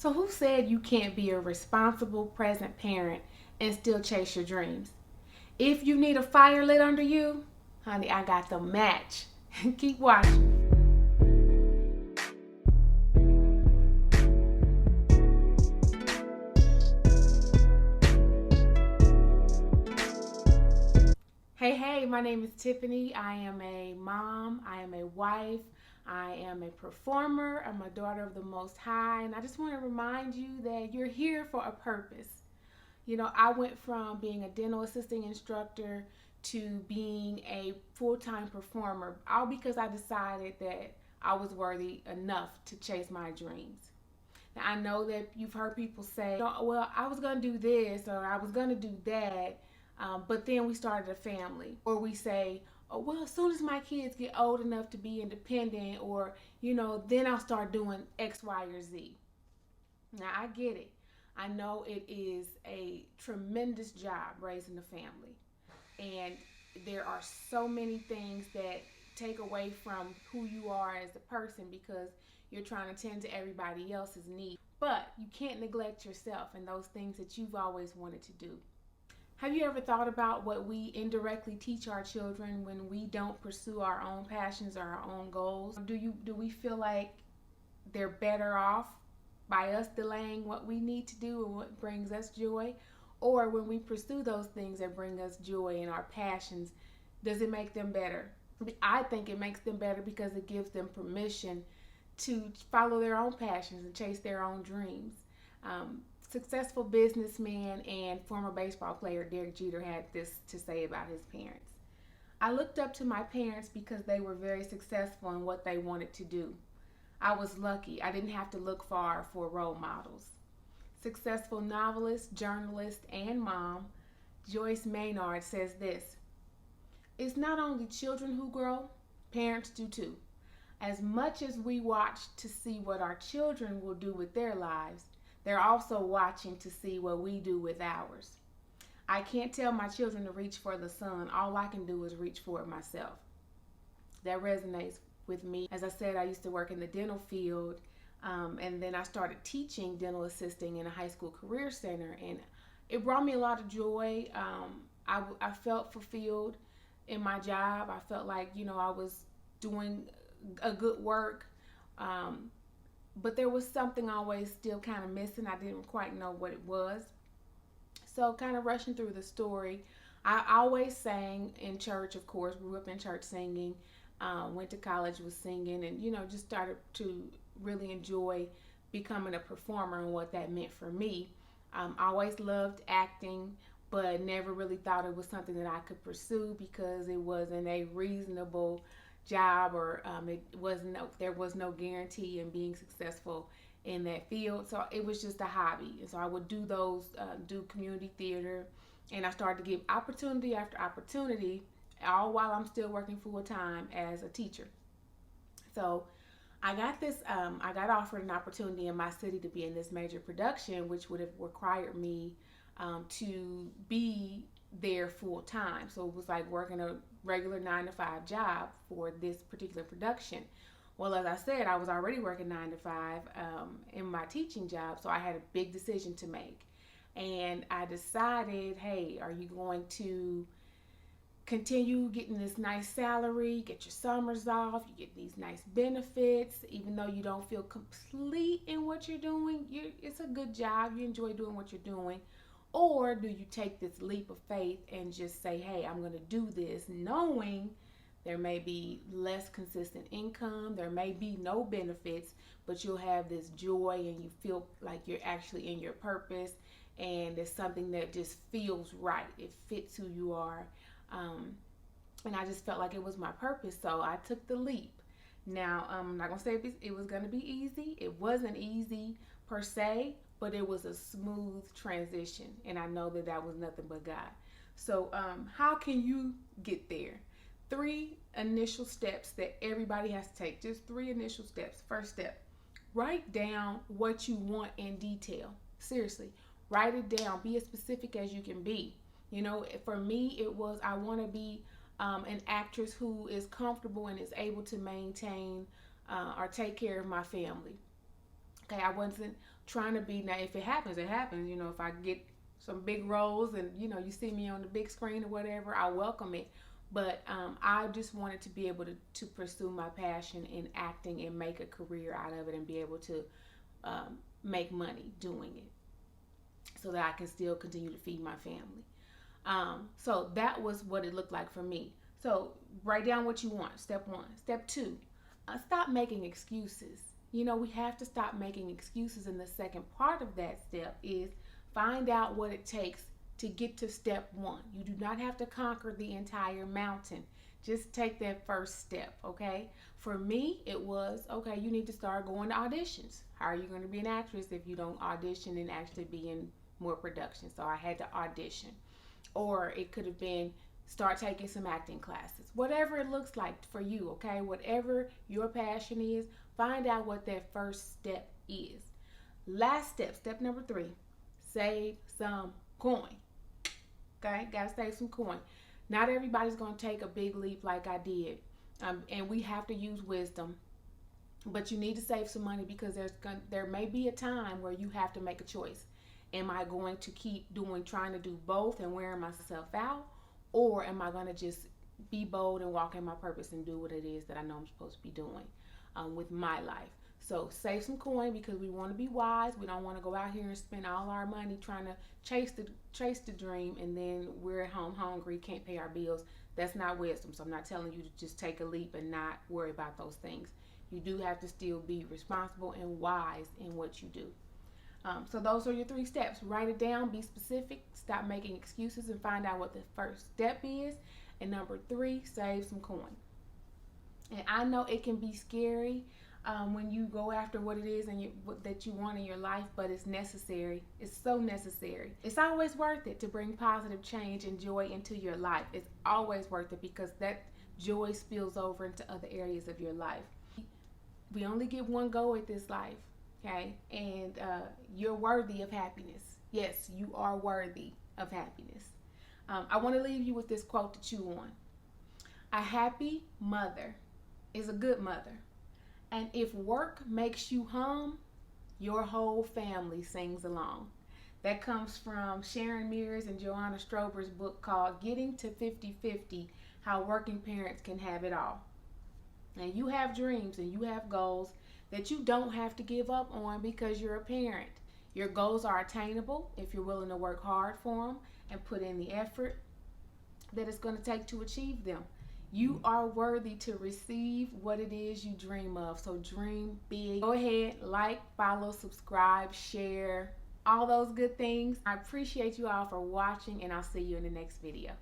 So who said you can't be a responsible present parent and still chase your dreams? If you need a fire lit under you, honey, I got the match. Keep watching. Hey, my name is Tiffany. I am a mom, I am a wife, I am a performer, I'm a daughter of the Most High, and I just want to remind you that you're here for a purpose. I went from being a dental assisting instructor to being a full time performer, all because I decided that I was worthy enough to chase my dreams. Now, I know that you've heard people say, well, I was going to do this or I was going to do that, but then we started a family. Or we say, oh, well, as soon as my kids get old enough to be independent, or, then I'll start doing X, Y, or Z. Now, I get it. I know it is a tremendous job raising a family. And there are so many things that take away from who you are as a person because you're trying to tend to everybody else's needs. But you can't neglect yourself and those things that you've always wanted to do. Have you ever thought about what we indirectly teach our children when we don't pursue our own passions or our own goals? Do we feel like they're better off by us delaying what we need to do and what brings us joy? Or when we pursue those things that bring us joy and our passions, does it make them better? I think it makes them better because it gives them permission to follow their own passions and chase their own dreams. Successful businessman and former baseball player Derek Jeter had this to say about his parents. I looked up to my parents because they were very successful in what they wanted to do. I was lucky. I didn't have to look far for role models. Successful novelist, journalist, and mom, Joyce Maynard says this: it's not only children who grow, parents do too. As much as we watch to see what our children will do with their lives, they're also watching to see what we do with ours. I can't tell my children to reach for the sun. All I can do is reach for it myself. That resonates with me. As I said, I used to work in the dental field, and then I started teaching dental assisting in a high school career center, and it brought me a lot of joy. I felt fulfilled in my job. I felt like, I was doing a good work, but there was something always still kind of missing. I didn't quite know what it was. So, kind of rushing through the story, I always sang in church, of course, grew up in church singing, went to college with singing, and, just started to really enjoy becoming a performer and what that meant for me. Always loved acting, but never really thought it was something that I could pursue because it wasn't a reasonable job, or there was no guarantee in being successful in that field. So it was just a hobby, and so I would do community theater, and I started to give opportunity after opportunity, all while I'm still working full time as a teacher. So I got offered an opportunity in my city to be in this major production, which would have required me to be there full time. So it was like working a regular 9 to 5 job for this particular production. Well, as I said, I was already working 9 to 5 in my teaching job, so I had a big decision to make. And I decided, hey, are you going to continue getting this nice salary, get your summers off, you get these nice benefits, even though you don't feel complete in what you're doing? It's a good job, you enjoy doing what you're doing. Or do you take this leap of faith and just say, hey, I'm going to do this, knowing there may be less consistent income, there may be no benefits, but you'll have this joy and you feel like you're actually in your purpose, and it's something that just feels right. It fits who you are. And I just felt like it was my purpose, so I took the leap. Now, I'm not going to say it was going to be easy. It wasn't easy per se, but it was a smooth transition, and I know that was nothing but God. So, how can you get there? 3 initial steps that everybody has to take. Just 3 initial steps. First step: write down what you want in detail. Seriously, write it down. Be as specific as you can be. For me, it was, I want to be an actress who is comfortable and is able to maintain or take care of my family. Okay, I wasn't trying to be, now if it happens, it happens. You know, if I get some big roles and, you know, you see me on the big screen or whatever, I welcome it. But I just wanted to be able to pursue my passion in acting and make a career out of it and be able to make money doing it so that I can still continue to feed my family. So that was what it looked like for me. So write down what you want, step one. Step two, stop making excuses. You know, we have to stop making excuses. And the second part of that step is find out what it takes to get to step one. You do not have to conquer the entire mountain. Just take that first step, okay? For me, it was, okay, you need to start going to auditions. How are you going to be an actress if you don't audition and actually be in more production? So I had to audition. Or it could have been start taking some acting classes. Whatever it looks like for you, okay? Whatever your passion is, find out what that first step is. Last step, step number 3, save some coin. Okay, gotta save some coin. Not everybody's gonna take a big leap like I did, and we have to use wisdom. But you need to save some money because there may be a time where you have to make a choice. Am I going to keep trying to do both and wearing myself out, or am I gonna just be bold and walk in my purpose and do what it is that I know I'm supposed to be doing with my life? So save some coin because we want to be wise. We don't want to go out here and spend all our money trying to chase the dream, and then we're at home hungry, can't pay our bills. That's not wisdom. So I'm not telling you to just take a leap and not worry about those things. You do have to still be responsible and wise in what you do. So those are your 3 steps. Write it down, be specific, stop making excuses, and find out what the first step is. And number 3, save some coin. And I know it can be scary when you go after what it is that you want in your life, but it's necessary. It's so necessary. It's always worth it to bring positive change and joy into your life. It's always worth it because that joy spills over into other areas of your life. We only get one go at this life, okay? And you're worthy of happiness. Yes, you are worthy of happiness. I want to leave you with this quote to chew on. A happy mother is a good mother. And if work makes you hum, your whole family sings along. That comes from Sharon Mears and Joanna Strober's book called Getting to 50-50, How Working Parents Can Have It All. And you have dreams and you have goals that you don't have to give up on because you're a parent. Your goals are attainable if you're willing to work hard for them and put in the effort that it's going to take to achieve them. You are worthy to receive what it is you dream of. So dream big. Go ahead, like, follow, subscribe, share, all those good things. I appreciate you all for watching, and I'll see you in the next video.